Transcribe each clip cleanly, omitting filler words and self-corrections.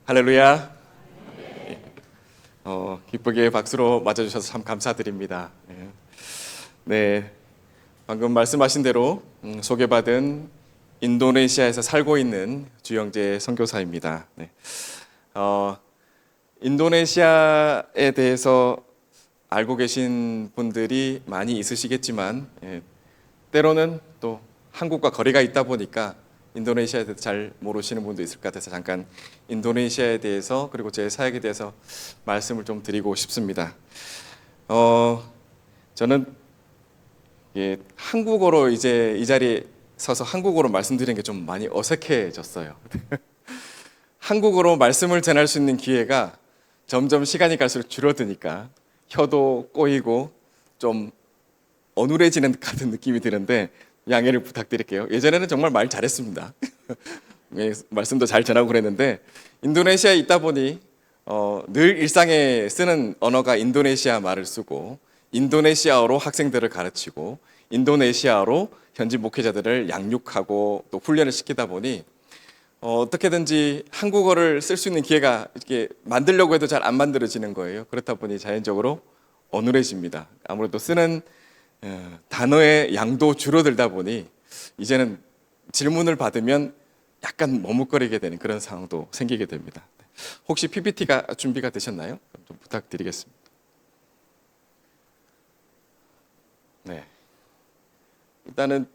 할렐루야. 기쁘게 박수로 맞아주셔서 참 감사드립니다. 네, 방금 말씀하신 대로 소개받은 인도네시아에서 살고 있는 주영재 선교사입니다. 네. 인도네시아에 대해서 알고 계신 분들이 많이 있으시겠지만 때로는 또 한국과 거리가 있다 보니까 인도네시아에 대해서 잘 모르시는 분도 있을 것 같아서 잠깐 인도네시아에 대해서 그리고 제 사역에 대해서 말씀을 좀 드리고 싶습니다. 저는 한국어로 이제 이 자리에 서서 한국어로 말씀드리는 게 좀 많이 어색해졌어요. 한국어로 말씀을 전할 수 있는 기회가 점점 시간이 갈수록 줄어드니까 혀도 꼬이고 좀 어눌해지는 같은 느낌이 드는데 양해를 부탁드릴게요. 예전에는 정말 말 잘했습니다. 말씀도 잘 전하고 그랬는데 인도네시아에 있다 보니 늘 일상에 쓰는 언어가 인도네시아 말을 쓰고 인도네시아어로 학생들을 가르치고 인도네시아어로 현지 목회자들을 양육하고 또 훈련을 시키다 보니 어떻게든지 한국어를 쓸 수 있는 기회가 이렇게 만들려고 해도 잘 안 만들어지는 거예요. 그렇다 보니 자연적으로 어눌해집니다. 아무래도 쓰는 단어의 양도 줄어들다 보니 이제는 질문을 받으면 약간 머뭇거리게 되는 그런 상황도 생기게 됩니다. 혹시 PPT가 준비가 되셨나요? 좀 부탁드리겠습니다. 네. 일단은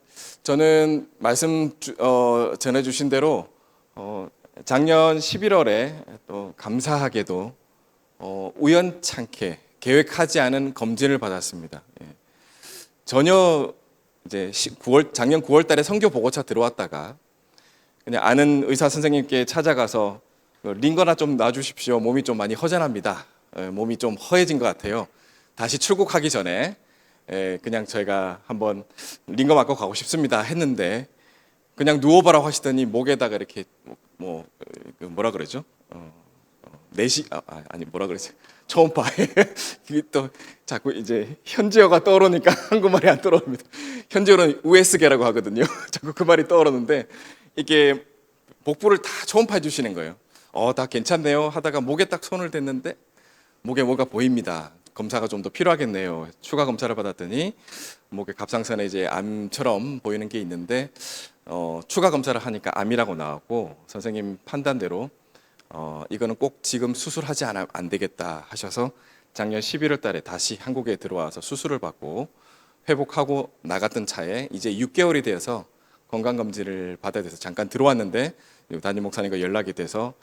저는 말씀 전해주신 대로 작년 11월에 또 감사하게도 우연찮게 계획하지 않은 검진을 받았습니다. 전혀 이제 작년 9월 달에 선교 보고차 들어왔다가 그냥 아는 의사 선생님께 찾아가서 링거나 좀 놔주십시오. 몸이 좀 많이 허전합니다. 몸이 좀 허해진 것 같아요. 다시 출국하기 전에 그냥 저희가 한번 링거 맞고 가고 싶습니다 했는데 그냥 누워봐라고 하시더니 목에다가 이렇게 뭐라 그러죠? 아니 뭐라 그러지? 초음파. 또 자꾸 이제 현지어가 떠오르니까 한국말이 안 떠오릅니다. 현지어는 US계라고 하거든요. 자꾸 그 말이 떠오르는데 이게 복부를 다 초음파해 주시는 거예요. 다 괜찮네요 하다가 목에 딱 손을 댔는데 목에 뭐가 보입니다. 검사가 좀 더 필요하겠네요. 추가 검사를 받았더니 목에 갑상선에 이제 암처럼 보이는 게 있는데 추가 검사를 하니까 암이라고 나왔고 선생님 판단대로 이거는 꼭 지금 수술하지 않으면 안 되겠다 하셔서 작년 11월 달에 다시 한국에 들어와서 수술을 받고 회복하고 나갔던 차에 이제 6개월이 되어서 건강검진을 받아야 돼서 잠깐 들어왔는데 담임 목사님과 연락이 돼서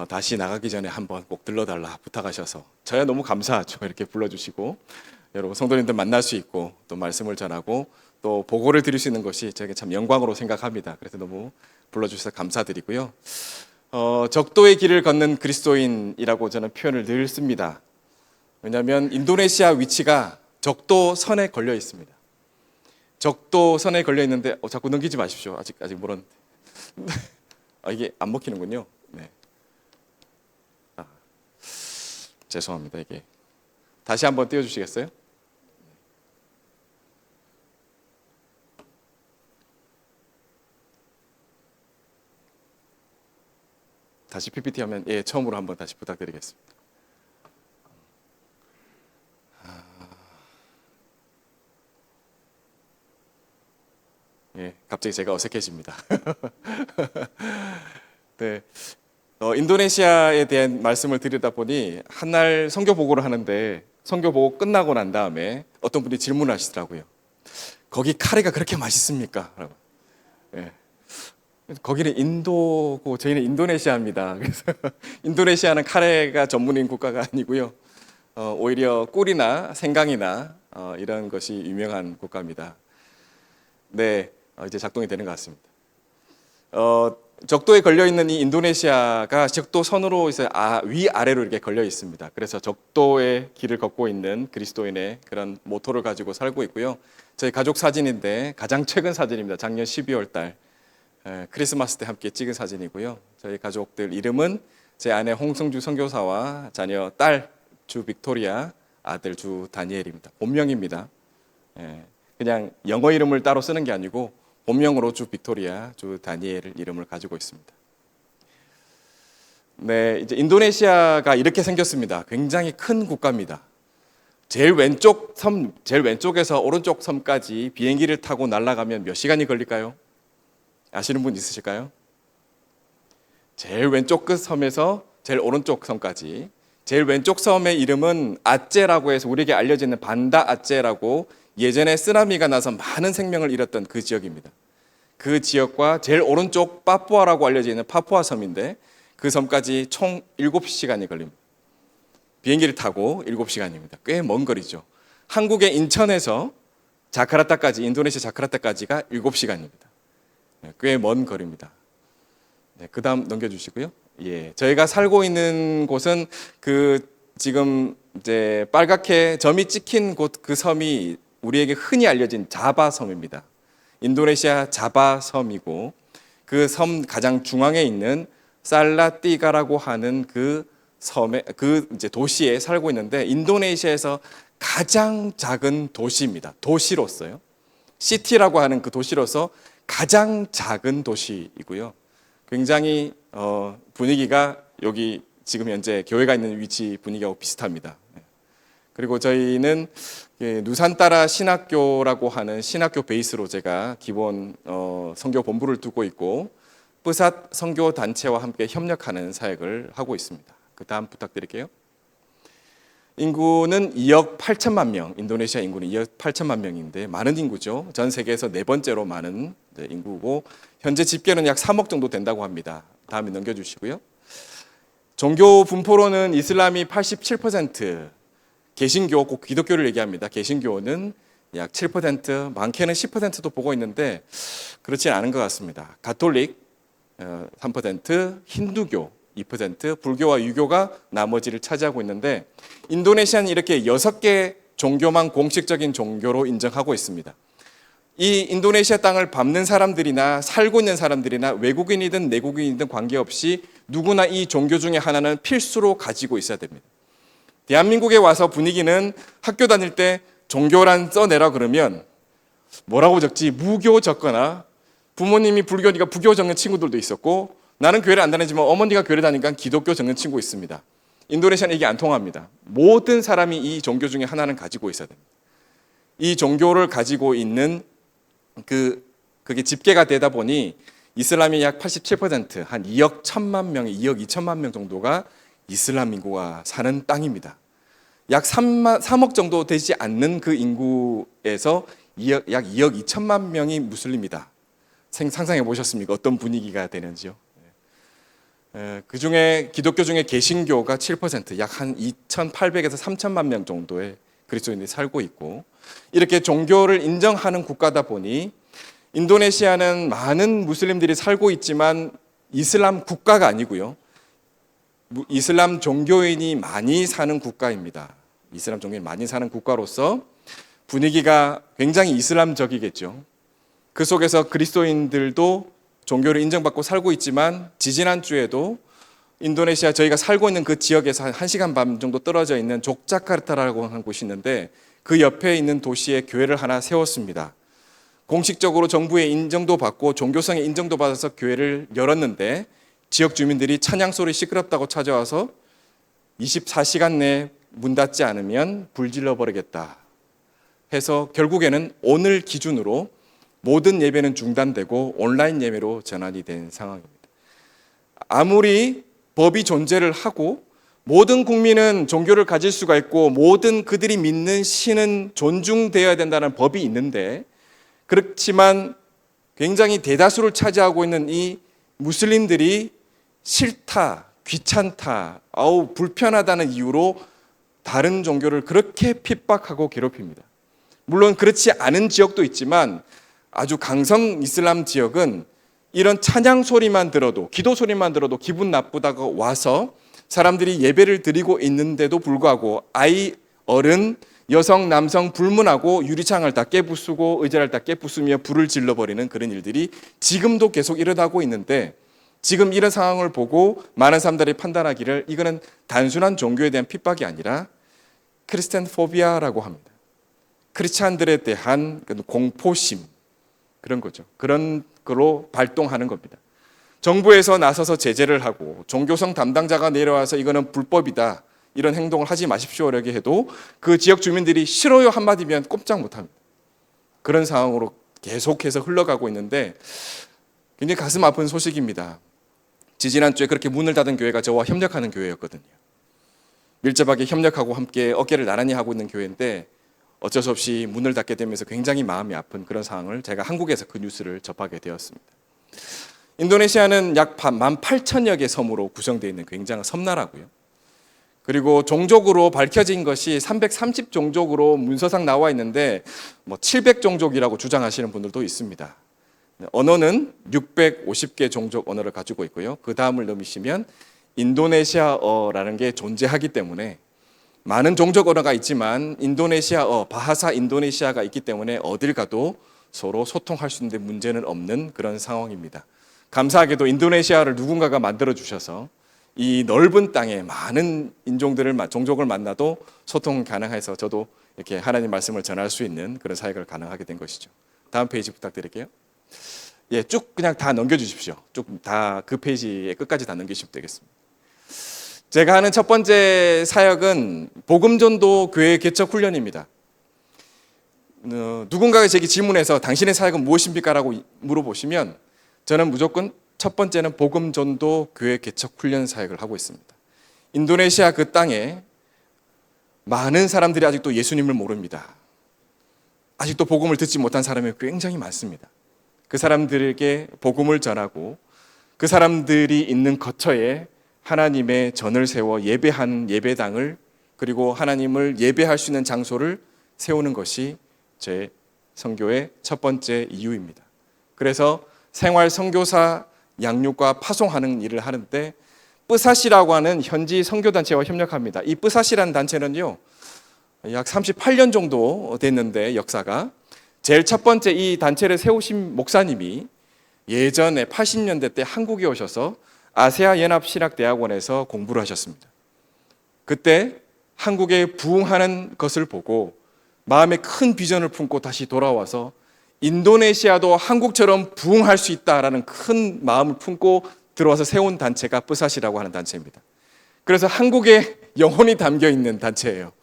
다시 나가기 전에 한번 꼭 들러달라 부탁하셔서 저야 너무 감사하죠. 이렇게 불러주시고 여러분 성도님들 만날 수 있고 또 말씀을 전하고 또 보고를 드릴 수 있는 것이 저에게 참 영광으로 생각합니다. 그래서 너무 불러주셔서 감사드리고요. 적도의 길을 걷는 그리스도인이라고 저는 표현을 늘 씁니다. 왜냐하면 인도네시아 위치가 적도 선에 걸려 있습니다. 적도 선에 걸려 있는데 자꾸 넘기지 마십시오. 아직 모르는데 이게 안 먹히는군요. 네. 죄송합니다. 이게 다시 한번 띄워주시겠어요? 다시 PPT 하면 처음으로 한번 다시 부탁드리겠습니다. 갑자기 제가 어색해집니다. 네, 인도네시아에 대한 말씀을 드리다 보니 한날 선교 보고를 하는데 선교 보고 끝나고 난 다음에 어떤 분이 질문을 하시더라고요. 거기 카레가 그렇게 맛있습니까? 라고. 거기는 인도고 저희는 인도네시아입니다. 그래서 인도네시아는 카레가 전문인 국가가 아니고요. 오히려 꿀이나 생강이나 이런 것이 유명한 국가입니다. 네, 이제 작동이 되는 것 같습니다. 적도에 걸려 있는 이 인도네시아가 적도 선으로 위아래로 이렇게 걸려 있습니다. 그래서 적도의 길을 걷고 있는 그리스도인의 그런 모토를 가지고 살고 있고요. 저희 가족 사진인데 가장 최근 사진입니다. 작년 12월 달 크리스마스 때 함께 찍은 사진이고요. 저희 가족들 이름은 제 아내 홍성주 선교사와 자녀 딸 주 빅토리아, 아들 주 다니엘입니다. 본명입니다. 그냥 영어 이름을 따로 쓰는 게 아니고 본명으로 주 빅토리아, 주 다니엘 이름을 가지고 있습니다. 네, 이제 인도네시아가 이렇게 생겼습니다. 굉장히 큰 국가입니다. 제일 왼쪽에서 오른쪽 섬까지 비행기를 타고 날아가면 몇 시간이 걸릴까요? 아시는 분 있으실까요? 제일 왼쪽 끝 섬에서 제일 오른쪽 섬까지. 제일 왼쪽 섬의 이름은 아째라고 해서 우리에게 알려져 있는 반다 아째라고 예전에 쓰나미가 나서 많은 생명을 잃었던 그 지역입니다. 그 지역과 제일 오른쪽 파푸아라고 알려져 있는 파푸아 섬인데 그 섬까지 총 7시간이 걸립니다. 비행기를 타고 7시간입니다. 꽤 먼 거리죠. 한국의 인천에서 자카르타까지, 인도네시아 자카르타까지가 7시간입니다. 꽤 먼 거리입니다. 네, 그 다음 넘겨주시고요. 예, 저희가 살고 있는 곳은 지금 이제 빨갛게 점이 찍힌 곳 그 섬이 우리에게 흔히 알려진 자바 섬입니다. 인도네시아 자바 섬이고 그 섬 가장 중앙에 있는 살라띠가라고 하는 그 섬에 이제 도시에 살고 있는데 인도네시아에서 가장 작은 도시입니다. 도시로서요. 시티라고 하는 그 도시로서 가장 작은 도시이고요. 굉장히 분위기가 여기 지금 현재 교회가 있는 위치 분위기하고 비슷합니다. 그리고 저희는 누산따라 신학교라고 하는 신학교 베이스로 제가 기본 선교 본부를 두고 있고 뿌삿 선교 단체와 함께 협력하는 사역을 하고 있습니다. 그 다음 부탁드릴게요. 인구는 2억 8천만 명, 인도네시아 인구는 2억 8천만 명인데 많은 인구죠. 전 세계에서 네 번째로 많은 인구고 현재 집계는 약 3억 정도 된다고 합니다. 다음에 넘겨주시고요. 종교 분포로는 이슬람이 87%, 개신교, 꼭 기독교를 얘기합니다. 개신교는 약 7%, 많게는 10%도 보고 있는데 그렇지 않은 것 같습니다. 가톨릭 3%, 힌두교 2%, 불교와 유교가 나머지를 차지하고 있는데 인도네시아는 이렇게 6개 종교만 공식적인 종교로 인정하고 있습니다. 이 인도네시아 땅을 밟는 사람들이나 살고 있는 사람들이나 외국인이든 내국인이든 관계없이 누구나 이 종교 중에 하나는 필수로 가지고 있어야 됩니다. 대한민국에 와서 분위기는 학교 다닐 때 종교란 써내라 그러면 뭐라고 적지? 무교 적거나 부모님이 불교니까 부교 적는 친구들도 있었고 나는 교회를 안 다니지만 어머니가 교회를 다니니까 기독교 적는 친구 있습니다. 인도네시아는 이게 안 통합니다. 모든 사람이 이 종교 중에 하나는 가지고 있어야 됩니다. 이 종교를 가지고 있는 그게 집계가 되다 보니 이슬람이 약 87%, 한 2억 1천만 명, 2억 2천만 명 정도가 이슬람 인구가 사는 땅입니다. 약 3억 정도 되지 않는 그 인구에서 약 2억 2천만 명이 무슬림이다. 상상해 보셨습니까? 어떤 분위기가 되는지요? 그 중에 기독교 중에 개신교가 7%, 약 한 2,800에서 3천만 명 정도의 그리스도인들이 살고 있고 이렇게 종교를 인정하는 국가다 보니 인도네시아는 많은 무슬림들이 살고 있지만 이슬람 국가가 아니고요. 이슬람 종교인이 많이 사는 국가입니다. 이슬람 종교인이 많이 사는 국가로서 분위기가 굉장히 이슬람적이겠죠. 그 속에서 그리스도인들도 종교를 인정받고 살고 있지만 지지난주에도 인도네시아 저희가 살고 있는 그 지역에서 한 1시간 반 정도 떨어져 있는 족자카르타라고 하는 곳이 있는데 그 옆에 있는 도시에 교회를 하나 세웠습니다. 공식적으로 정부의 인정도 받고 종교성의 인정도 받아서 교회를 열었는데 지역 주민들이 찬양 소리 시끄럽다고 찾아와서 24시간 내에 문 닫지 않으면 불질러 버리겠다 해서 결국에는 오늘 기준으로 모든 예배는 중단되고 온라인 예배로 전환이 된 상황입니다. 아무리 법이 존재를 하고 모든 국민은 종교를 가질 수가 있고 모든 그들이 믿는 신은 존중되어야 된다는 법이 있는데 그렇지만 굉장히 대다수를 차지하고 있는 이 무슬림들이 싫다, 귀찮다, 불편하다는 이유로 다른 종교를 그렇게 핍박하고 괴롭힙니다. 물론 그렇지 않은 지역도 있지만 아주 강성 이슬람 지역은 이런 찬양 소리만 들어도 기도 소리만 들어도 기분 나쁘다고 와서 사람들이 예배를 드리고 있는데도 불구하고 아이, 어른, 여성, 남성 불문하고 유리창을 다 깨부수고 의자를 다 깨부수며 불을 질러버리는 그런 일들이 지금도 계속 일어나고 있는데 지금 이런 상황을 보고 많은 사람들이 판단하기를 이거는 단순한 종교에 대한 핍박이 아니라 크리스찬 포비아라고 합니다. 크리스찬들에 대한 공포심 그런 거죠. 그런 거로 발동하는 겁니다. 정부에서 나서서 제재를 하고 종교성 담당자가 내려와서 이거는 불법이다, 이런 행동을 하지 마십시오 이렇게 해도 그 지역 주민들이 싫어요 한마디면 꼼짝 못합니다. 그런 상황으로 계속해서 흘러가고 있는데 굉장히 가슴 아픈 소식입니다. 지지난주에 그렇게 문을 닫은 교회가 저와 협력하는 교회였거든요. 밀접하게 협력하고 함께 어깨를 나란히 하고 있는 교회인데 어쩔 수 없이 문을 닫게 되면서 굉장히 마음이 아픈 그런 상황을 제가 한국에서 그 뉴스를 접하게 되었습니다. 인도네시아는 약 18,000여 개 섬으로 구성되어 있는 굉장한 섬나라고요. 그리고 종족으로 밝혀진 것이 330 종족으로 문서상 나와 있는데 700 종족이라고 주장하시는 분들도 있습니다. 언어는 650개 종족 언어를 가지고 있고요. 그 다음을 넘으시면 인도네시아어라는 게 존재하기 때문에 많은 종족 언어가 있지만 인도네시아어, 바하사 인도네시아가 있기 때문에 어딜 가도 서로 소통할 수 있는데 문제는 없는 그런 상황입니다. 감사하게도 인도네시아를 누군가가 만들어 주셔서 이 넓은 땅에 많은 종족을 만나도 소통 가능해서 저도 이렇게 하나님 말씀을 전할 수 있는 그런 사역을 가능하게 된 것이죠. 다음 페이지 부탁드릴게요. 예, 쭉 그냥 다 넘겨주십시오. 쭉 다 그 페이지의 끝까지 다 넘기시면 되겠습니다. 제가 하는 첫 번째 사역은 복음전도 교회 개척 훈련입니다. 누군가가 제게 질문해서 당신의 사역은 무엇입니까? 라고 물어보시면 저는 무조건 첫 번째는 복음전도 교회 개척 훈련 사역을 하고 있습니다. 인도네시아 그 땅에 많은 사람들이 아직도 예수님을 모릅니다. 아직도 복음을 듣지 못한 사람이 굉장히 많습니다. 그 사람들에게 복음을 전하고 그 사람들이 있는 거처에 하나님의 전을 세워 예배하는 예배당을, 그리고 하나님을 예배할 수 있는 장소를 세우는 것이 제 선교의 첫 번째 이유입니다. 그래서 생활 선교사 양육과 파송하는 일을 하는데 뿌사시라고 하는 현지 선교단체와 협력합니다. 이 뿌사시라는 단체는요, 약 38년 정도 됐는데 역사가, 제일 첫 번째 이 단체를 세우신 목사님이 예전에 80년대 때 한국에 오셔서 아세아 연합신학대학원에서 공부를 하셨습니다. 그때 한국에 부흥하는 것을 보고 마음에 큰 비전을 품고 다시 돌아와서 인도네시아도 한국처럼 부흥할 수 있다라는 큰 마음을 품고 들어와서 세운 단체가 뿌사시라고 하는 단체입니다. 그래서 한국에 영혼이 담겨 있는 단체예요.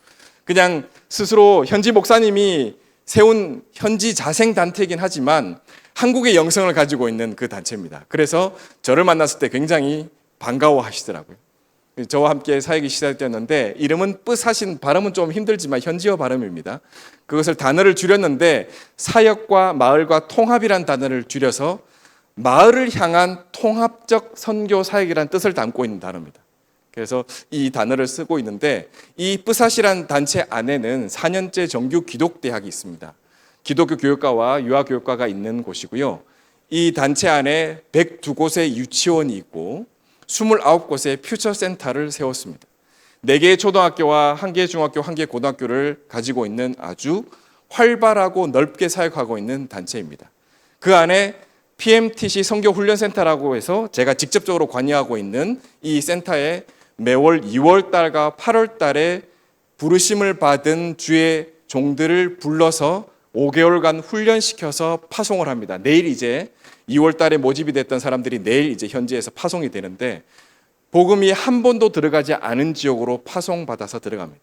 그냥 스스로 현지 목사님이 세운 현지 자생 단체이긴 하지만 한국의 영성을 가지고 있는 그 단체입니다. 그래서 저를 만났을 때 굉장히 반가워하시더라고요. 저와 함께 사역이 시작되었는데 이름은 뿌사신, 발음은 좀 힘들지만 현지어 발음입니다. 그것을 단어를 줄였는데 사역과 마을과 통합이란 단어를 줄여서 마을을 향한 통합적 선교 사역이라는 뜻을 담고 있는 단어입니다. 그래서 이 단어를 쓰고 있는데 이 뿌사시란 단체 안에는 4년제 정규 기독대학이 있습니다. 기독교 교육과와 유아교육과가 있는 곳이고요. 이 단체 안에 102곳의 유치원이 있고 29곳의 퓨처센터를 세웠습니다. 4개의 초등학교와 1개의 중학교, 1개의 고등학교를 가지고 있는 아주 활발하고 넓게 사역하고 있는 단체입니다. 그 안에 PMTC 선교훈련센터라고 해서 제가 직접적으로 관여하고 있는 이 센터에 매월 2월 달과 8월 달에 부르심을 받은 주의 종들을 불러서 5개월간 훈련시켜서 파송을 합니다. 내일 이제 2월 달에 모집이 됐던 사람들이 내일 이제 현지에서 파송이 되는데 복음이 한 번도 들어가지 않은 지역으로 파송받아서 들어갑니다.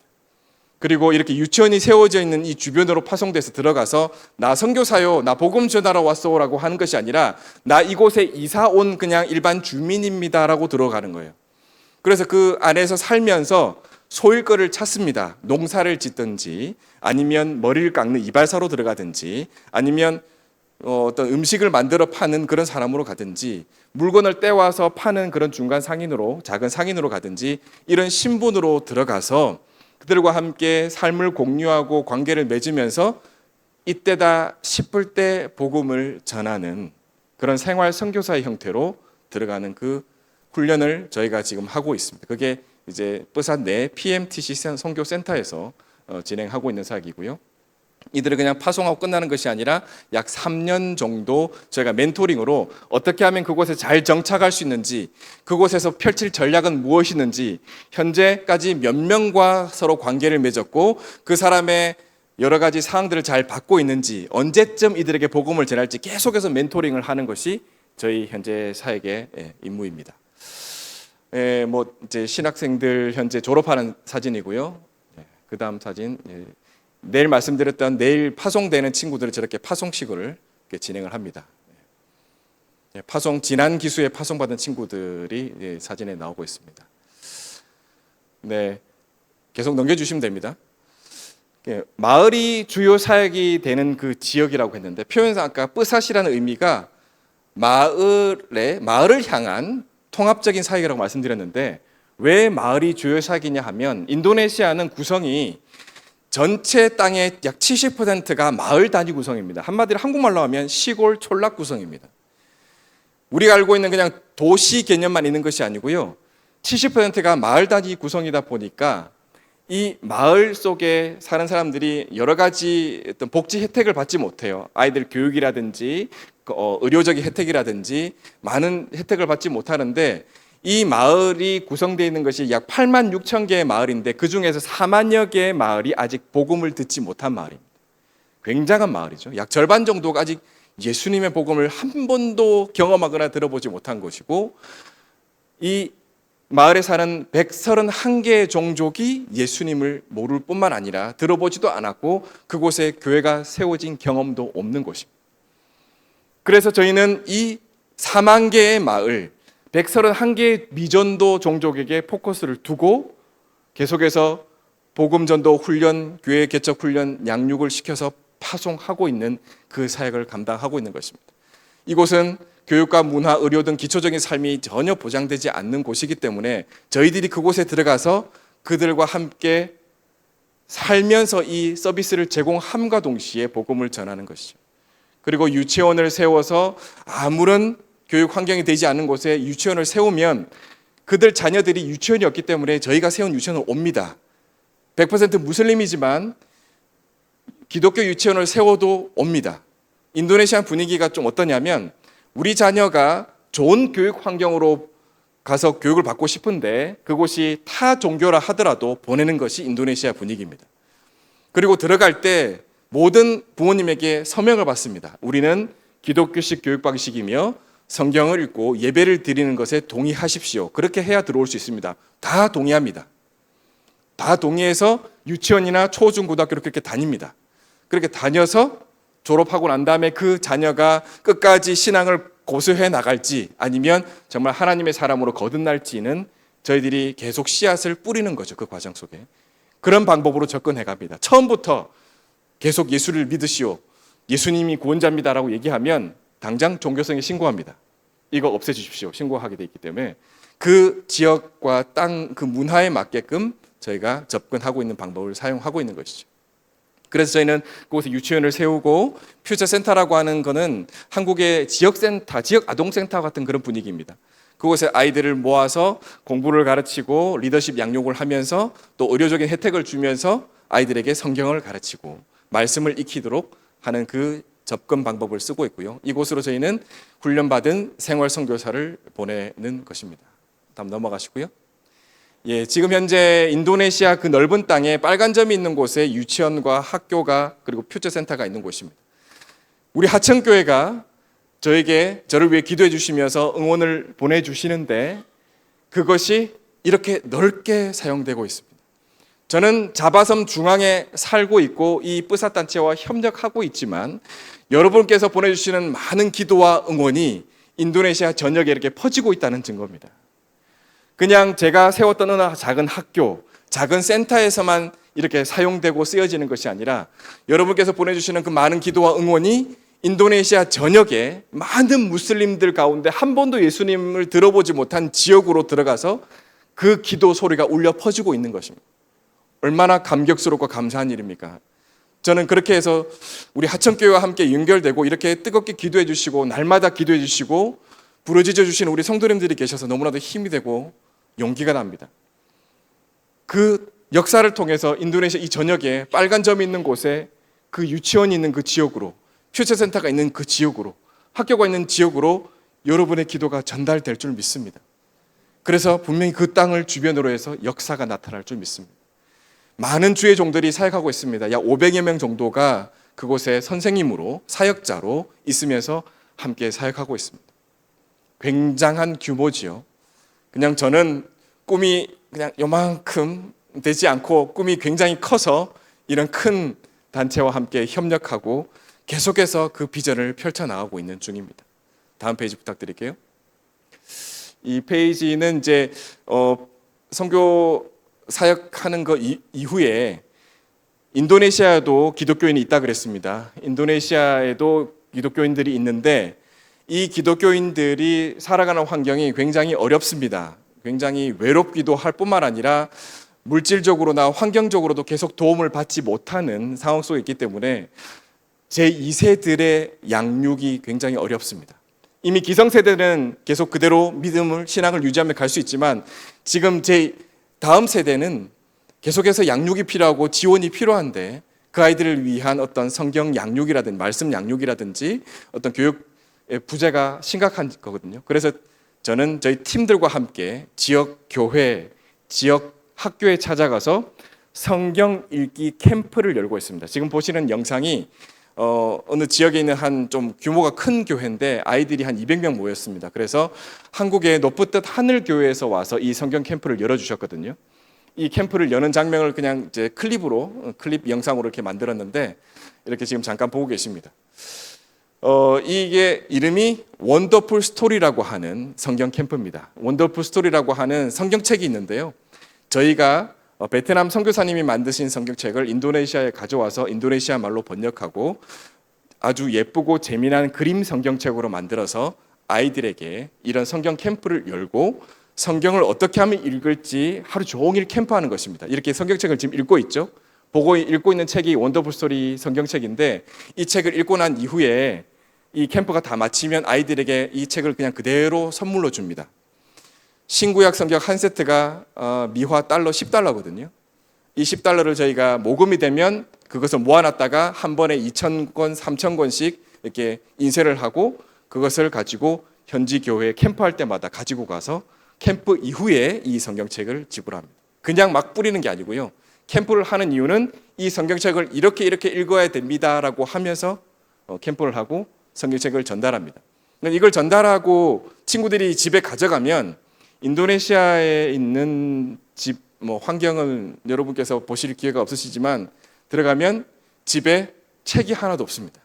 그리고 이렇게 유치원이 세워져 있는 이 주변으로 파송돼서 들어가서 나 선교사요, 나 복음 전하러 왔어라고 하는 것이 아니라 나 이곳에 이사 온 그냥 일반 주민입니다라고 들어가는 거예요. 그래서 그 안에서 살면서 소일 거를 찾습니다. 농사를 짓든지 아니면 머리를 깎는 이발사로 들어가든지 아니면 어떤 음식을 만들어 파는 그런 사람으로 가든지 물건을 떼와서 파는 그런 중간 상인으로, 작은 상인으로 가든지 이런 신분으로 들어가서 그들과 함께 삶을 공유하고 관계를 맺으면서 이때다 싶을 때 복음을 전하는 그런 생활 선교사의 형태로 들어가는 그 훈련을 저희가 지금 하고 있습니다. 그게 이제 뿌산 내 PMTC 선교센터에서 진행하고 있는 사역이고요. 이들을 그냥 파송하고 끝나는 것이 아니라 약 3년 정도 저희가 멘토링으로 어떻게 하면 그곳에 잘 정착할 수 있는지, 그곳에서 펼칠 전략은 무엇이는지, 현재까지 몇 명과 서로 관계를 맺었고 그 사람의 여러 가지 사항들을 잘 받고 있는지, 언제쯤 이들에게 복음을 전할지 계속해서 멘토링을 하는 것이 저희 현재 사역의 임무입니다. 뭐 이제 신학생들 현재 졸업하는 사진이고요. 그다음 사진, 내일 말씀드렸던 내일 파송되는 친구들을 저렇게 파송식을 이렇게 진행을 합니다. 파송 지난 기수에 파송받은 친구들이 사진에 나오고 있습니다. 네, 계속 넘겨주시면 됩니다. 마을이 주요 사역이 되는 그 지역이라고 했는데 표현상 아까 뿌삿이라는 의미가 마을을 향한 통합적인 사역이라고 말씀드렸는데 왜 마을이 주요 사역이냐 하면 인도네시아는 구성이 전체 땅의 약 70%가 마을 단위 구성입니다. 한마디로 한국말로 하면 시골 촌락 구성입니다. 우리가 알고 있는 그냥 도시 개념만 있는 것이 아니고요. 70%가 마을 단위 구성이다 보니까 이 마을 속에 사는 사람들이 여러 가지 어떤 복지 혜택을 받지 못해요. 아이들 교육이라든지 의료적인 혜택이라든지 많은 혜택을 받지 못하는데 이 마을이 구성되어 있는 것이 약 8만 6천 개의 마을인데 그 중에서 4만여 개의 마을이 아직 복음을 듣지 못한 마을입니다. 굉장한 마을이죠. 약 절반 정도가 아직 예수님의 복음을 한 번도 경험하거나 들어보지 못한 것이고 이 마을에 사는 131개의 종족이 예수님을 모를 뿐만 아니라 들어보지도 않았고 그곳에 교회가 세워진 경험도 없는 곳입니다. 그래서 저희는 이 4만 개의 마을, 131개의 미전도 종족에게 포커스를 두고 계속해서 복음전도 훈련, 교회 개척 훈련, 양육을 시켜서 파송하고 있는 그 사역을 감당하고 있는 것입니다. 이곳은 교육과 문화, 의료 등 기초적인 삶이 전혀 보장되지 않는 곳이기 때문에 저희들이 그곳에 들어가서 그들과 함께 살면서 이 서비스를 제공함과 동시에 복음을 전하는 것이죠. 그리고 유치원을 세워서 아무런 교육 환경이 되지 않는 곳에 유치원을 세우면 그들 자녀들이 유치원이 없기 때문에 저희가 세운 유치원을 옵니다. 100% 무슬림이지만 기독교 유치원을 세워도 옵니다. 인도네시아 분위기가 좀 어떠냐면 우리 자녀가 좋은 교육 환경으로 가서 교육을 받고 싶은데 그곳이 타 종교라 하더라도 보내는 것이 인도네시아 분위기입니다. 그리고 들어갈 때 모든 부모님에게 서명을 받습니다. 우리는 기독교식 교육 방식이며 성경을 읽고 예배를 드리는 것에 동의하십시오. 그렇게 해야 들어올 수 있습니다. 다 동의합니다. 다 동의해서 유치원이나 초중고등학교를 그렇게 다닙니다. 그렇게 다녀서 졸업하고 난 다음에 그 자녀가 끝까지 신앙을 고수해 나갈지 아니면 정말 하나님의 사람으로 거듭날지는 저희들이 계속 씨앗을 뿌리는 거죠. 그 과정 속에. 그런 방법으로 접근해 갑니다. 처음부터 계속 예수를 믿으시오. 예수님이 구원자입니다라고 얘기하면 당장 종교성에 신고합니다. 이거 없애주십시오. 신고하게 돼 있기 때문에 그 지역과 땅, 그 문화에 맞게끔 저희가 접근하고 있는 방법을 사용하고 있는 것이죠. 그래서 저희는 그곳에 유치원을 세우고 퓨처센터라고 하는 거는 한국의 지역센터, 지역 아동센터 같은 그런 분위기입니다. 그곳에 아이들을 모아서 공부를 가르치고 리더십 양육을 하면서 또 의료적인 혜택을 주면서 아이들에게 성경을 가르치고 말씀을 익히도록 하는 그 접근 방법을 쓰고 있고요. 이곳으로 저희는 훈련받은 생활 선교사를 보내는 것입니다. 다음 넘어가시고요. 지금 현재 인도네시아 그 넓은 땅에 빨간 점이 있는 곳에 유치원과 학교가 그리고 퓨처센터가 있는 곳입니다. 우리 하천교회가 저를 위해 기도해 주시면서 응원을 보내주시는데 그것이 이렇게 넓게 사용되고 있습니다. 저는 자바섬 중앙에 살고 있고 이 뿌삿단체와 협력하고 있지만 여러분께서 보내주시는 많은 기도와 응원이 인도네시아 전역에 이렇게 퍼지고 있다는 증거입니다. 그냥 제가 세웠던 어느 작은 학교, 작은 센터에서만 이렇게 사용되고 쓰여지는 것이 아니라 여러분께서 보내주시는 그 많은 기도와 응원이 인도네시아 전역에 많은 무슬림들 가운데 한 번도 예수님을 들어보지 못한 지역으로 들어가서 그 기도 소리가 울려 퍼지고 있는 것입니다. 얼마나 감격스럽고 감사한 일입니까? 저는 그렇게 해서 우리 하천교회와 함께 연결되고 이렇게 뜨겁게 기도해 주시고 날마다 기도해 주시고 부르짖어 주시는 우리 성도님들이 계셔서 너무나도 힘이 되고 용기가 납니다. 그 역사를 통해서 인도네시아 이 전역에 빨간 점이 있는 곳에 그 유치원이 있는 그 지역으로 퓨처센터가 있는 그 지역으로 학교가 있는 지역으로 여러분의 기도가 전달될 줄 믿습니다. 그래서 분명히 그 땅을 주변으로 해서 역사가 나타날 줄 믿습니다. 많은 주의 종들이 사역하고 있습니다. 약 500여 명 정도가 그곳에 선생님으로 사역자로 있으면서 함께 사역하고 있습니다. 굉장한 규모지요. 그냥 저는 꿈이 그냥 요만큼 되지 않고 꿈이 굉장히 커서 이런 큰 단체와 함께 협력하고 계속해서 그 비전을 펼쳐나가고 있는 중입니다. 다음 페이지 부탁드릴게요. 이 페이지는 이제 선교 사역하는 거 이후에 인도네시아에도 기독교인이 있다 그랬습니다. 인도네시아에도 기독교인들이 있는데 이 기독교인들이 살아가는 환경이 굉장히 어렵습니다. 굉장히 외롭기도 할 뿐만 아니라 물질적으로나 환경적으로도 계속 도움을 받지 못하는 상황 속에 있기 때문에 제2세들의 양육이 굉장히 어렵습니다. 이미 기성세대는 계속 그대로 믿음을, 신앙을 유지하며 갈 수 있지만 지금 제 다음 세대는 계속해서 양육이 필요하고 지원이 필요한데 그 아이들을 위한 어떤 성경 양육이라든지 말씀 양육이라든지 어떤 교육의 부재가 심각한 거거든요. 그래서 저는 저희 팀들과 함께 지역 교회, 지역 학교에 찾아가서 성경 읽기 캠프를 열고 있습니다. 지금 보시는 영상이 어느 지역에 있는 한 좀 규모가 큰 교회인데 아이들이 한 200명 모였습니다. 그래서 한국의 높은 뜻 하늘교회에서 와서 이 성경 캠프를 열어주셨거든요. 이 캠프를 여는 장면을 그냥 이제 클립 영상으로 이렇게 만들었는데 이렇게 지금 잠깐 보고 계십니다. 이게 이름이 원더풀 스토리라고 하는 성경 캠프입니다. 원더풀 스토리라고 하는 성경책이 있는데요. 저희가 베트남 선교사님이 만드신 성경책을 인도네시아에 가져와서 인도네시아 말로 번역하고 아주 예쁘고 재미난 그림 성경책으로 만들어서 아이들에게 이런 성경 캠프를 열고 성경을 어떻게 하면 읽을지 하루 종일 캠프하는 것입니다. 이렇게 성경책을 지금 읽고 있죠. 읽고 있는 책이 원더풀 스토리 성경책인데 이 책을 읽고 난 이후에 이 캠프가 다 마치면 아이들에게 이 책을 그냥 그대로 선물로 줍니다. 신구약 성경 한 세트가 미화 달러 10달러거든요. 이 10달러를 저희가 모금이 되면 그것을 모아놨다가 한 번에 2,000권, 3,000권씩 이렇게 인쇄를 하고 그것을 가지고 현지 교회에 캠프할 때마다 가지고 가서 캠프 이후에 이 성경책을 지불합니다. 그냥 막 뿌리는 게 아니고요. 캠프를 하는 이유는 이 성경책을 이렇게 읽어야 됩니다라고 하면서 캠프를 하고 성경책을 전달합니다. 이걸 전달하고 친구들이 집에 가져가면 인도네시아에 있는 집 환경을 여러분께서 보실 기회가 없으시지만 들어가면 집에 책이 하나도 없습니다.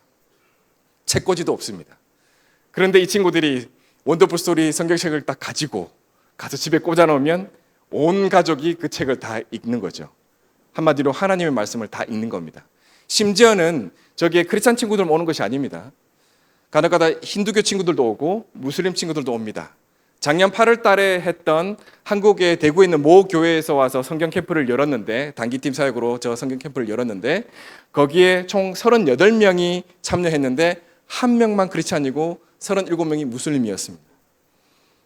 책꽂이도 없습니다. 그런데 이 친구들이 원더풀 스토리 성경책을 딱 가지고 가서 집에 꽂아 놓으면 온 가족이 그 책을 다 읽는 거죠. 한마디로 하나님의 말씀을 다 읽는 겁니다. 심지어는 저기에 크리스찬 친구들 오는 것이 아닙니다. 가나다가 힌두교 친구들도 오고 무슬림 친구들도 옵니다. 작년 8월 달에 했던 한국의 대구에 있는 모 교회에서 와서 성경 캠프를 열었는데 단기팀 사역으로 저 성경 캠프를 열었는데 거기에 총 38명이 참여했는데 한 명만 크리스찬이고 37명이 무슬림이었습니다.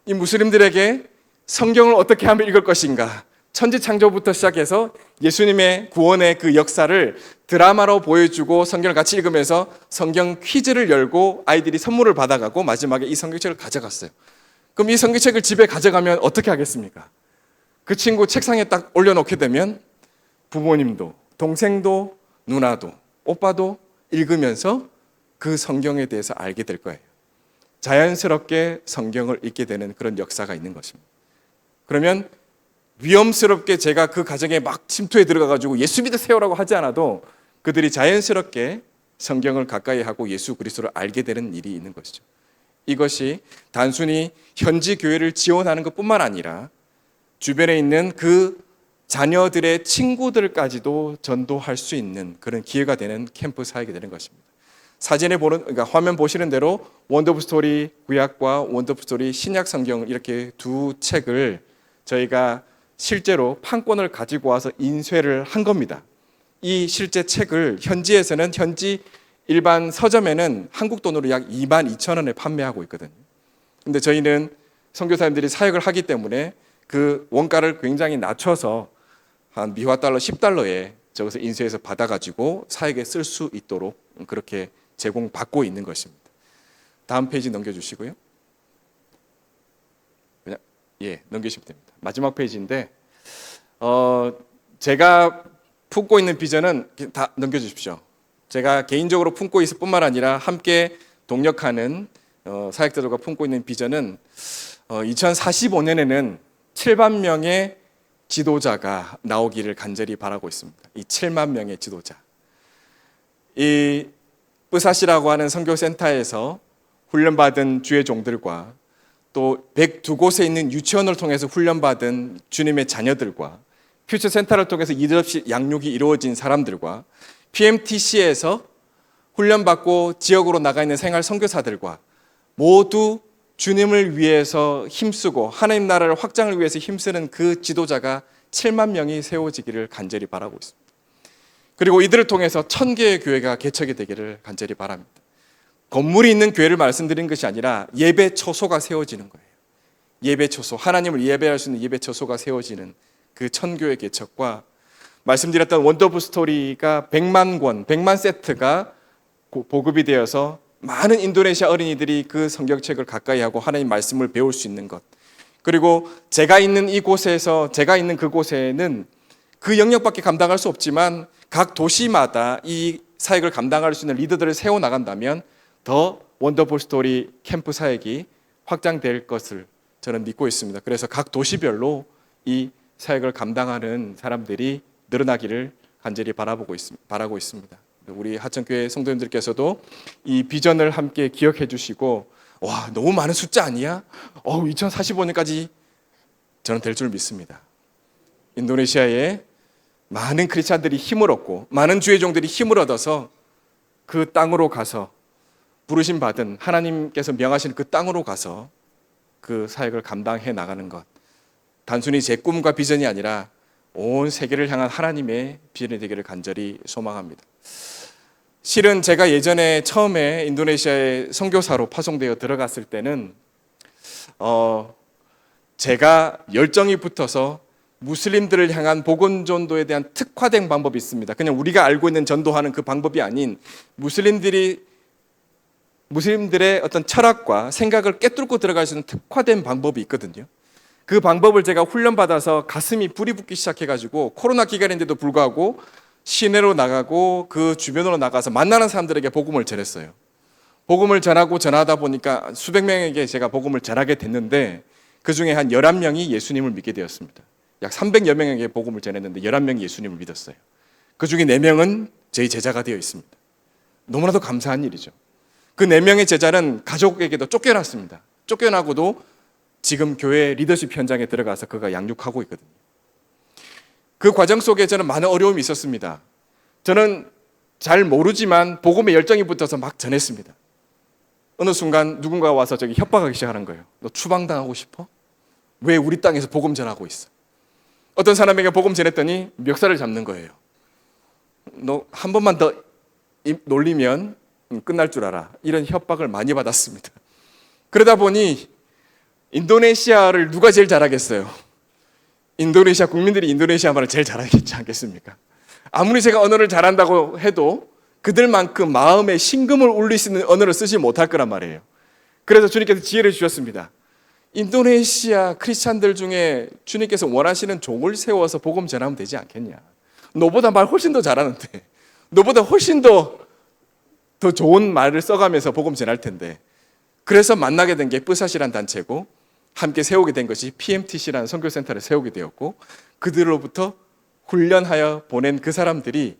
이 무슬림들에게 성경을 어떻게 하면 읽을 것인가 천지창조부터 시작해서 예수님의 구원의 그 역사를 드라마로 보여주고 성경을 같이 읽으면서 성경 퀴즈를 열고 아이들이 선물을 받아가고 마지막에 이 성경책을 가져갔어요. 그럼 이 성경책을 집에 가져가면 어떻게 하겠습니까? 그 친구 책상에 딱 올려놓게 되면 부모님도 동생도 누나도 오빠도 읽으면서 그 성경에 대해서 알게 될 거예요. 자연스럽게 성경을 읽게 되는 그런 역사가 있는 것입니다. 그러면 위험스럽게 제가 그 가정에 막 침투해 들어가가지고 예수 믿으세요라고 하지 않아도 그들이 자연스럽게 성경을 가까이 하고 예수 그리스도를 알게 되는 일이 있는 것이죠. 이것이 단순히 현지 교회를 지원하는 것뿐만 아니라 주변에 있는 그 자녀들의 친구들까지도 전도할 수 있는 그런 기회가 되는 캠프 사역이 되는 것입니다. 사진에 그러니까 화면 보시는 대로 원더풀 스토리 구약과 원더풀 스토리 신약 성경 이렇게 두 책을 저희가 실제로 판권을 가지고 와서 인쇄를 한 겁니다. 이 실제 책을 현지에서는 현지 일반 서점에는 한국 돈으로 약 22,000원에 판매하고 있거든요. 근데 저희는 선교사님들이 사역을 하기 때문에 그 원가를 굉장히 낮춰서 한 미화 달러 10달러에 저것을 인쇄해서 받아가지고 사역에 쓸 수 있도록 그렇게 제공받고 있는 것입니다. 다음 페이지 넘겨주시고요. 그냥 넘기시면 됩니다. 마지막 페이지인데 제가 품고 있는 비전은 다 넘겨주십시오. 제가 개인적으로 품고 있을 뿐만 아니라 함께 동력하는 사역자들과 품고 있는 비전은 2045년에는 7만 명의 지도자가 나오기를 간절히 바라고 있습니다. 이 7만 명의 지도자. 이 뿌사시라고 하는 선교센터에서 훈련받은 주의 종들과 또 102곳에 있는 유치원을 통해서 훈련받은 주님의 자녀들과 퓨처센터를 통해서 이없이 양육이 이루어진 사람들과 PMTC에서 훈련받고 지역으로 나가 있는 생활 선교사들과 모두 주님을 위해서 힘쓰고 하나님 나라를 확장을 위해서 힘쓰는 그 지도자가 7만 명이 세워지기를 간절히 바라고 있습니다. 그리고 이들을 통해서 1000개의 교회가 개척이 되기를 간절히 바랍니다. 건물이 있는 교회를 말씀드린 것이 아니라 예배 처소가 세워지는 거예요. 예배 처소, 하나님을 예배할 수 있는 예배 처소가 세워지는 그 1000교회 개척과 말씀드렸던 원더풀 스토리가 100만 권, 100만 세트가 보급이 되어서 많은 인도네시아 어린이들이 그 성경책을 가까이 하고 하나님 말씀을 배울 수 있는 것. 그리고 제가 있는 이곳에서, 제가 있는 그곳에는 그 영역밖에 감당할 수 없지만 각 도시마다 이 사역을 감당할 수 있는 리더들을 세워나간다면 더 원더풀 스토리 캠프 사역이 확장될 것을 저는 믿고 있습니다. 그래서 각 도시별로 이 사역을 감당하는 사람들이 늘어나기를 간절히 바라고 있습니다. 우리 하천교회 성도님들께서도 이 비전을 함께 기억해 주시고, 와, 너무 많은 숫자 아니야? 2045년까지 저는 될 줄 믿습니다. 인도네시아에 많은 크리스찬들이 힘을 얻고 많은 주의 종들이 힘을 얻어서 그 땅으로 가서 부르심 받은 하나님께서 명하신 그 땅으로 가서 그 사역을 감당해 나가는 것, 단순히 제 꿈과 비전이 아니라 온 세계를 향한 하나님의 비전이 되기를 간절히 소망합니다. 실은 제가 예전에 처음에 인도네시아에 선교사로 파송되어 들어갔을 때는 제가 열정이 붙어서 무슬림들을 향한 복음 전도에 대한 특화된 방법이 있습니다. 그냥 우리가 알고 있는 전도하는 그 방법이 아닌 무슬림들의 어떤 철학과 생각을 꿰뚫고 들어갈 수 있는 특화된 방법이 있거든요. 그 방법을 제가 훈련받아서 가슴이 불이 붙기 시작해가지고 코로나 기간인데도 불구하고 시내로 나가고 그 주변으로 나가서 만나는 사람들에게 복음을 전했어요. 복음을 전하고 전하다 보니까 수백 명에게 제가 복음을 전하게 됐는데 그 중에 한 11명이 예수님을 믿게 되었습니다. 약 300여 명에게 복음을 전했는데 11명이 예수님을 믿었어요. 그 중에 4명은 저희 제자가 되어 있습니다. 너무나도 감사한 일이죠. 그 4명의 제자는 가족에게도 쫓겨났습니다. 쫓겨나고도 지금 교회 리더십 현장에 들어가서 그가 양육하고 있거든요. 그 과정 속에 저는 많은 어려움이 있었습니다. 저는 잘 모르지만 복음에 열정이 붙어서 막 전했습니다. 어느 순간 누군가 와서 저기 협박하기 시작하는 거예요. 너 추방당하고 싶어? 왜 우리 땅에서 복음 전하고 있어? 어떤 사람에게 복음 전했더니 멱살을 잡는 거예요. 너 한 번만 더 놀리면 끝날 줄 알아. 이런 협박을 많이 받았습니다. 그러다 보니 인도네시아를 누가 제일 잘하겠어요? 인도네시아 국민들이 인도네시아 말을 제일 잘하겠지 않겠습니까? 아무리 제가 언어를 잘한다고 해도 그들만큼 마음에 심금을 울릴 수 있는 언어를 쓰지 못할 거란 말이에요. 그래서 주님께서 지혜를 주셨습니다. 인도네시아 크리스찬들 중에 주님께서 원하시는 종을 세워서 복음 전하면 되지 않겠냐? 너보다 말 훨씬 더 잘하는데, 너보다 훨씬 더 좋은 말을 써가면서 복음 전할 텐데. 그래서 만나게 된 게 뿌사시라는 단체고 함께 세우게 된 것이 PMTC라는 선교센터를 세우게 되었고, 그들로부터 훈련하여 보낸 그 사람들이,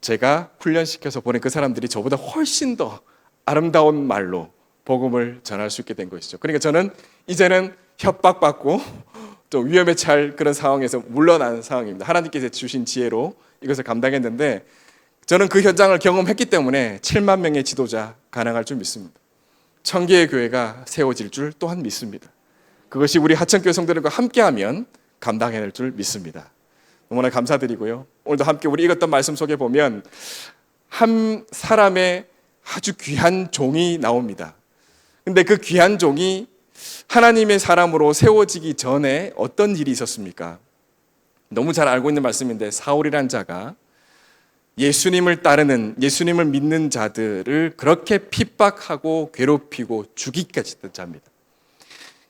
제가 훈련시켜서 보낸 그 사람들이 저보다 훨씬 더 아름다운 말로 복음을 전할 수 있게 된 것이죠. 그러니까 저는 이제는 협박받고 좀 위험에 처할 그런 상황에서 물러난 상황입니다. 하나님께서 주신 지혜로 이것을 감당했는데, 저는 그 현장을 경험했기 때문에 7만 명의 지도자 가능할 줄 믿습니다. 1000개의 교회가 세워질 줄 또한 믿습니다. 그것이 우리 하천교회 성도들과 함께하면 감당해낼 줄 믿습니다. 너무나 감사드리고요. 오늘도 함께 우리 읽었던 말씀 속에 보면 한 사람의 아주 귀한 종이 나옵니다. 근데 그 귀한 종이 하나님의 사람으로 세워지기 전에 어떤 일이 있었습니까? 너무 잘 알고 있는 말씀인데, 사울이란 자가 예수님을 따르는, 예수님을 믿는 자들을 그렇게 핍박하고 괴롭히고 죽이기까지 했던 자입니다.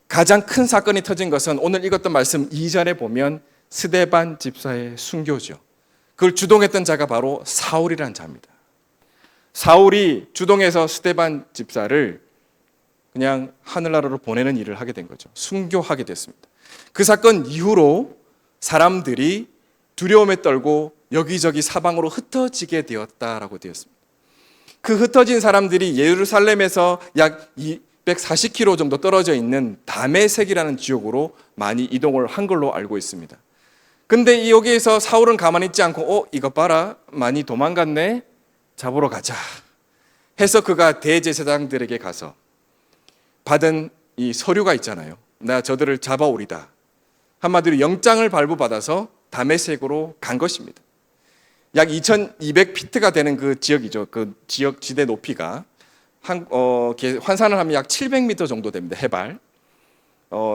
가장 큰 사건이 터진 것은 오늘 읽었던 말씀 2절에 보면 스데반 집사의 순교죠. 그걸 주동했던 자가 바로 사울이라는 자입니다. 사울이 주동해서 스데반 집사를 그냥 하늘나라로 보내는 일을 하게 된 거죠. 순교하게 됐습니다. 그 사건 이후로 사람들이 두려움에 떨고 여기저기 사방으로 흩어지게 되었다라고 되었습니다. 그 흩어진 사람들이 예루살렘에서 약 240km 정도 떨어져 있는 다메섹이라는 지역으로 많이 이동을 한 걸로 알고 있습니다. 근데 여기에서 사울은 가만히 있지 않고 이거 봐라, 많이 도망갔네, 잡으러 가자 해서 그가 대제사장들에게 가서 받은 이 서류가 있잖아요. 나 저들을 잡아오리다. 한마디로 영장을 발부받아서 다메섹으로 간 것입니다. 약 2200피트가 되는 그 지역이죠. 그 지역 지대 높이가 환산을 하면 약 700m 정도 됩니다. 해발.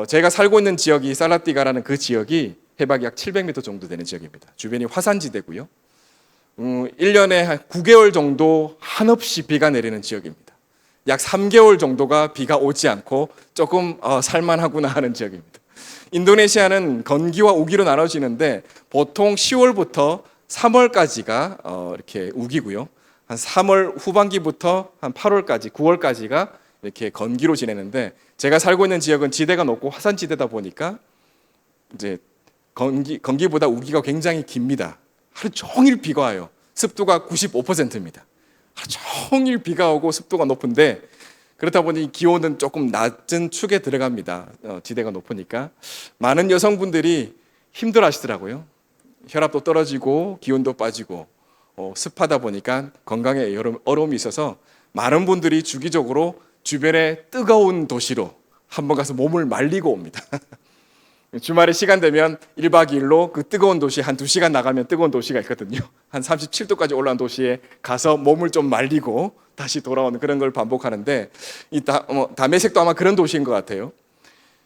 제가 살고 있는 지역이 살라띠가라는 그 지역이 해박이 약 700m 정도 되는 지역입니다. 주변이 화산지대고요. 1년에 한 9개월 정도 한없이 비가 내리는 지역입니다. 약 3개월 정도가 비가 오지 않고 조금 살만하구나 하는 지역입니다. 인도네시아는 건기와 우기로 나눠지는데 보통 10월부터 3월까지가 이렇게 우기고요. 한 3월 후반기부터 한 8월까지, 9월까지가 이렇게 건기로 지내는데 제가 살고 있는 지역은 지대가 높고 화산지대다 보니까 이제 건기보다 우기가 굉장히 깁니다. 하루 종일 비가 와요. 습도가 95%입니다. 하루 종일 비가 오고 습도가 높은데 그렇다 보니 기온은 조금 낮은 축에 들어갑니다. 지대가 높으니까. 많은 여성분들이 힘들어 하시더라고요. 혈압도 떨어지고 기온도 빠지고 습하다 보니까 건강에 어려움이 있어서 많은 분들이 주기적으로 주변의 뜨거운 도시로 한번 가서 몸을 말리고 옵니다. 주말에 시간 되면 1박 2일로 그 뜨거운 도시 한 2시간 나가면 뜨거운 도시가 있거든요. 한 37도까지 올라온 도시에 가서 몸을 좀 말리고 다시 돌아오는 그런 걸 반복하는데 다메섹도 아마 그런 도시인 것 같아요.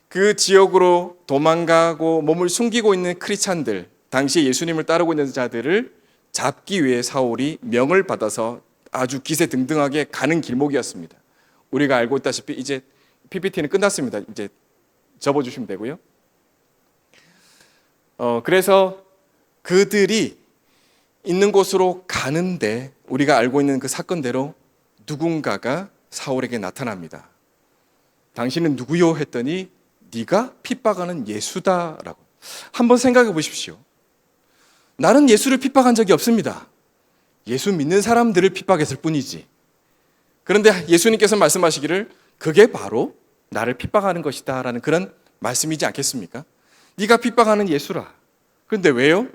그 지역으로 도망가고 몸을 숨기고 있는 크리스찬들, 당시 예수님을 따르고 있는 자들을 잡기 위해 사울이 명을 받아서 아주 기세등등하게 가는 길목이었습니다. 우리가 알고 있다시피 이제 PPT는 끝났습니다. 이제 접어주시면 되고요. 그래서 그들이 있는 곳으로 가는데 우리가 알고 있는 그 사건대로 누군가가 사울에게 나타납니다. 당신은 누구요? 했더니 네가 핍박하는 예수다라고. 한번 생각해 보십시오. 나는 예수를 핍박한 적이 없습니다. 예수 믿는 사람들을 핍박했을 뿐이지. 그런데 예수님께서 말씀하시기를 그게 바로 나를 핍박하는 것이다 라는 그런 말씀이지 않겠습니까? 네가 핍박하는 예수라. 그런데 왜요?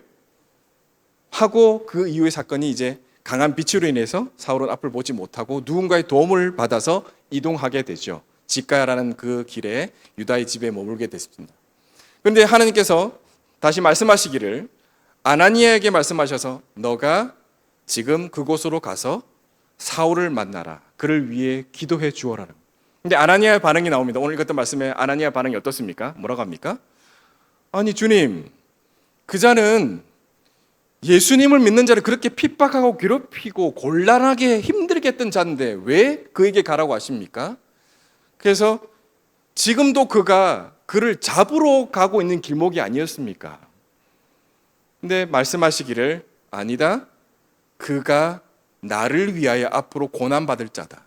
하고 그 이후의 사건이 이제 강한 빛으로 인해서 사울은 앞을 보지 못하고 누군가의 도움을 받아서 이동하게 되죠. 직가야라는 그 길에 유다의 집에 머물게 됐습니다. 그런데 하나님께서 다시 말씀하시기를 아나니아에게 말씀하셔서 너가 지금 그곳으로 가서 사울을 만나라. 그를 위해 기도해 주어라는. 근데 아나니아의 반응이 나옵니다. 오늘 읽었던 말씀에 아나니아 반응이 어떻습니까? 뭐라고 합니까? 아니 주님, 그 자는 예수님을 믿는 자를 그렇게 핍박하고 괴롭히고 곤란하게 힘들게 했던 자인데 왜 그에게 가라고 하십니까? 그래서 지금도 그가 그를 잡으러 가고 있는 길목이 아니었습니까? 근데 말씀하시기를 아니다. 그가 나를 위하여 앞으로 고난받을 자다.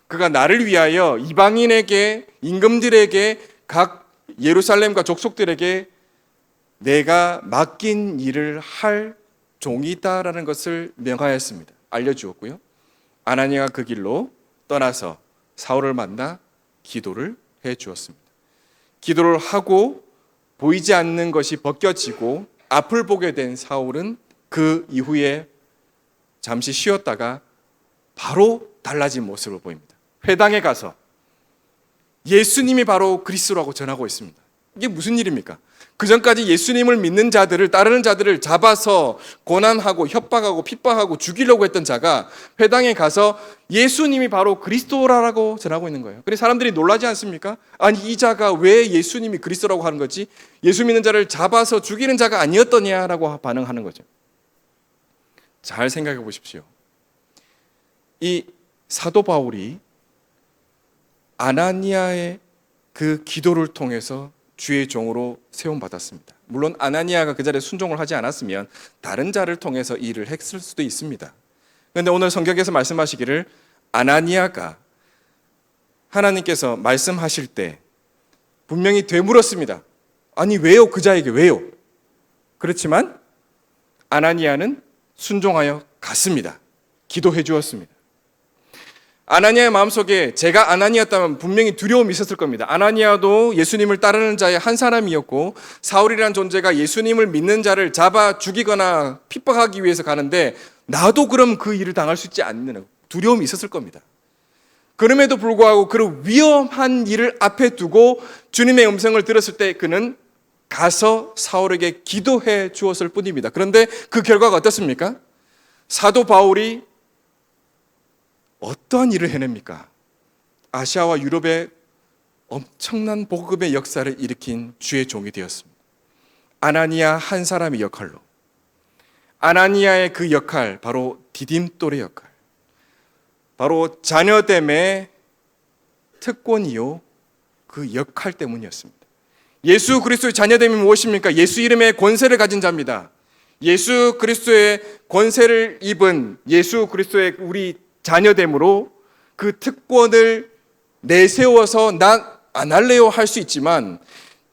그가 나를 위하여 이방인에게 임금들에게 각 예루살렘과 족속들에게 내가 맡긴 일을 할 종이다라는 것을 명하였습니다. 알려주었고요. 아나니아가 그 길로 떠나서 사울을 만나 기도를 해 주었습니다. 기도를 하고 보이지 않는 것이 벗겨지고 앞을 보게 된 사울은 그 이후에 잠시 쉬었다가 바로 달라진 모습을 보입니다. 회당에 가서 예수님이 바로 그리스도라고 전하고 있습니다. 이게 무슨 일입니까? 그 전까지 예수님을 믿는 자들을, 따르는 자들을 잡아서 고난하고 협박하고 핍박하고 죽이려고 했던 자가 회당에 가서 예수님이 바로 그리스도라고 전하고 있는 거예요. 그래서 사람들이 놀라지 않습니까? 아니 이 자가 왜 예수님이 그리스도라고 하는 거지? 예수 믿는 자를 잡아서 죽이는 자가 아니었더냐라고 반응하는 거죠. 잘 생각해 보십시오. 이 사도 바울이 아나니아의 그 기도를 통해서 주의 종으로 세움받았습니다. 물론 아나니아가 그 자리에 순종을 하지 않았으면 다른 자를 통해서 이 일을 했을 수도 있습니다. 그런데 오늘 성경에서 말씀하시기를 아나니아가 하나님께서 말씀하실 때 분명히 되물었습니다. 아니 왜요? 그 자에게 왜요? 그렇지만 아나니아는 순종하여 갔습니다. 기도해 주었습니다. 아나니아의 마음속에 제가 아나니아였다면 분명히 두려움이 있었을 겁니다. 아나니아도 예수님을 따르는 자의 한 사람이었고 사울이라는 존재가 예수님을 믿는 자를 잡아 죽이거나 핍박하기 위해서 가는데 나도 그럼 그 일을 당할 수 있지 않느냐 두려움이 있었을 겁니다. 그럼에도 불구하고 그런 위험한 일을 앞에 두고 주님의 음성을 들었을 때 그는 가서 사울에게 기도해 주었을 뿐입니다. 그런데 그 결과가 어떻습니까? 사도 바울이 어떠한 일을 해냅니까? 아시아와 유럽에 엄청난 복음의 역사를 일으킨 주의 종이 되었습니다. 아나니아 한 사람의 역할로. 아나니아의 그 역할, 바로 디딤돌의 역할. 바로 자녀됨의 특권이요, 그 역할 때문이었습니다. 예수 그리스도의 자녀됨이 무엇입니까? 예수 이름의 권세를 가진 자입니다. 예수 그리스도의 권세를 입은 예수 그리스도의 우리 자녀됨으로 그 특권을 내세워서 난 안 할래요 할 수 있지만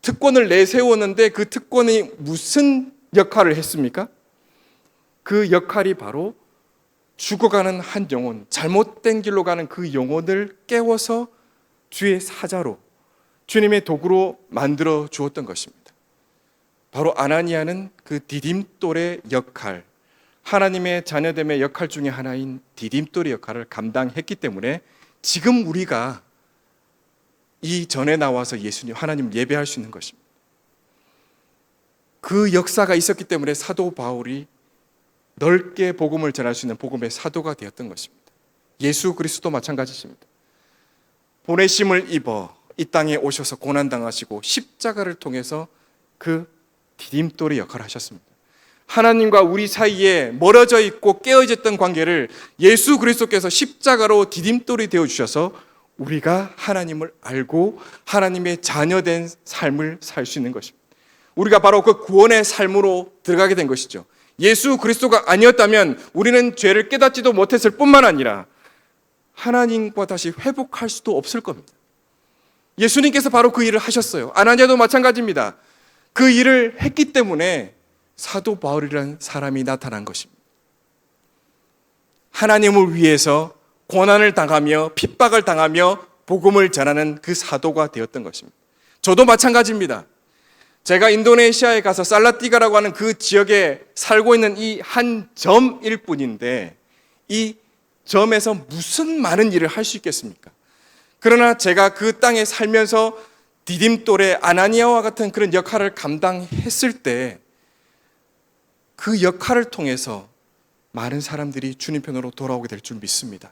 특권을 내세웠는데 그 특권이 무슨 역할을 했습니까? 그 역할이 바로 죽어가는 한 영혼, 잘못된 길로 가는 그 영혼을 깨워서 주의 사자로, 주님의 도구로 만들어 주었던 것입니다. 바로 아나니아는 그 디딤돌의 역할, 하나님의 자녀됨의 역할 중에 하나인 디딤돌의 역할을 감당했기 때문에 지금 우리가 이 전에 나와서 예수님, 하나님 예배할 수 있는 것입니다. 그 역사가 있었기 때문에 사도 바울이 넓게 복음을 전할 수 있는 복음의 사도가 되었던 것입니다. 예수 그리스도 마찬가지입니다. 보내심을 입어 이 땅에 오셔서 고난당하시고 십자가를 통해서 그 디딤돌의 역할을 하셨습니다. 하나님과 우리 사이에 멀어져 있고 깨어졌던 관계를 예수 그리스도께서 십자가로 디딤돌이 되어주셔서 우리가 하나님을 알고 하나님의 자녀된 삶을 살 수 있는 것입니다. 우리가 바로 그 구원의 삶으로 들어가게 된 것이죠. 예수 그리스도가 아니었다면 우리는 죄를 깨닫지도 못했을 뿐만 아니라 하나님과 다시 회복할 수도 없을 겁니다. 예수님께서 바로 그 일을 하셨어요. 아나니아도 마찬가지입니다. 그 일을 했기 때문에 사도 바울이라는 사람이 나타난 것입니다. 하나님을 위해서 고난을 당하며 핍박을 당하며 복음을 전하는 그 사도가 되었던 것입니다. 저도 마찬가지입니다. 제가 인도네시아에 가서 살라티가라고 하는 그 지역에 살고 있는 이 한 점일 뿐인데 이 점에서 무슨 많은 일을 할 수 있겠습니까? 그러나 제가 그 땅에 살면서 디딤돌의 아나니아와 같은 그런 역할을 감당했을 때 그 역할을 통해서 많은 사람들이 주님 편으로 돌아오게 될 줄 믿습니다.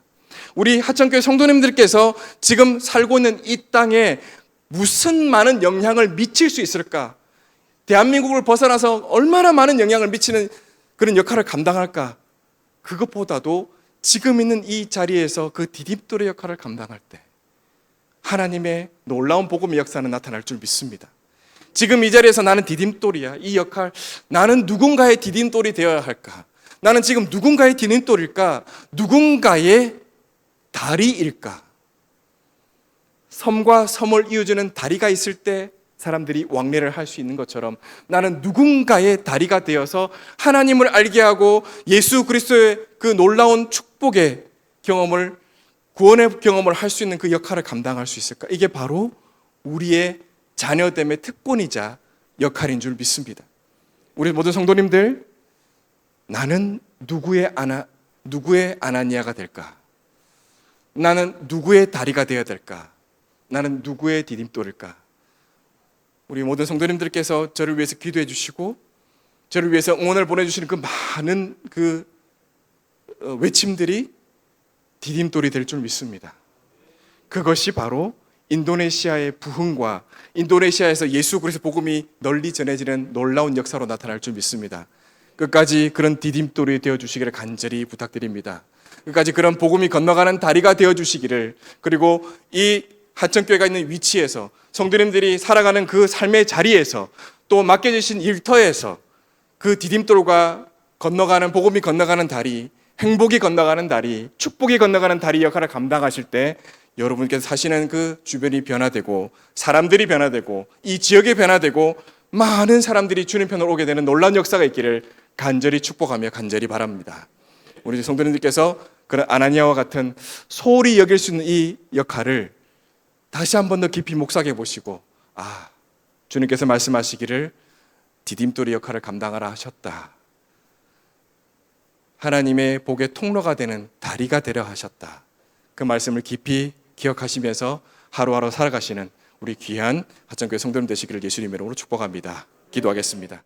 우리 하천교회 성도님들께서 지금 살고 있는 이 땅에 무슨 많은 영향을 미칠 수 있을까? 대한민국을 벗어나서 얼마나 많은 영향을 미치는 그런 역할을 감당할까? 그것보다도 지금 있는 이 자리에서 그 디딤돌의 역할을 감당할 때 하나님의 놀라운 복음의 역사는 나타날 줄 믿습니다. 지금 이 자리에서 나는 디딤돌이야. 이 역할, 나는 누군가의 디딤돌이 되어야 할까? 나는 지금 누군가의 디딤돌일까? 누군가의 다리일까? 섬과 섬을 이어주는 다리가 있을 때 사람들이 왕래를 할 수 있는 것처럼 나는 누군가의 다리가 되어서 하나님을 알게 하고 예수 그리스도의 그 놀라운 축복의 경험을, 구원의 경험을 할 수 있는 그 역할을 감당할 수 있을까? 이게 바로 우리의 자녀됨의 특권이자 역할인 줄 믿습니다. 우리 모든 성도님들, 나는 누구의 아나니아가 될까? 나는 누구의 다리가 되어야 될까? 나는 누구의 디딤돌일까? 우리 모든 성도님들께서 저를 위해서 기도해 주시고 저를 위해서 응원을 보내주시는 그 많은 그 외침들이 디딤돌이 될 줄 믿습니다. 그것이 바로 인도네시아의 부흥과 인도네시아에서 예수 그리스도 복음이 널리 전해지는 놀라운 역사로 나타날 줄 믿습니다. 끝까지 그런 디딤돌이 되어주시기를 간절히 부탁드립니다. 끝까지 그런 복음이 건너가는 다리가 되어주시기를, 그리고 이 하천교회가 있는 위치에서 성도님들이 살아가는 그 삶의 자리에서 또 맡겨주신 일터에서 그 디딤돌과 건너가는, 복음이 건너가는 다리, 행복이 건너가는 다리, 축복이 건너가는 다리 역할을 감당하실 때 여러분께서 사시는 그 주변이 변화되고 사람들이 변화되고 이 지역이 변화되고 많은 사람들이 주님 편으로 오게 되는 놀라운 역사가 있기를 간절히 축복하며 간절히 바랍니다. 우리 성도님들께서 그런 아나니아와 같은 소홀히 여길 수 있는 이 역할을 다시 한 번 더 깊이 묵상해 보시고, 주님께서 말씀하시기를 디딤돌이 역할을 감당하라 하셨다. 하나님의 복의 통로가 되는 다리가 되려 하셨다. 그 말씀을 깊이 기억하시면서 하루하루 살아가시는 우리 귀한 하천교회 성도님 되시기를 예수님의 이름으로 축복합니다. 기도하겠습니다.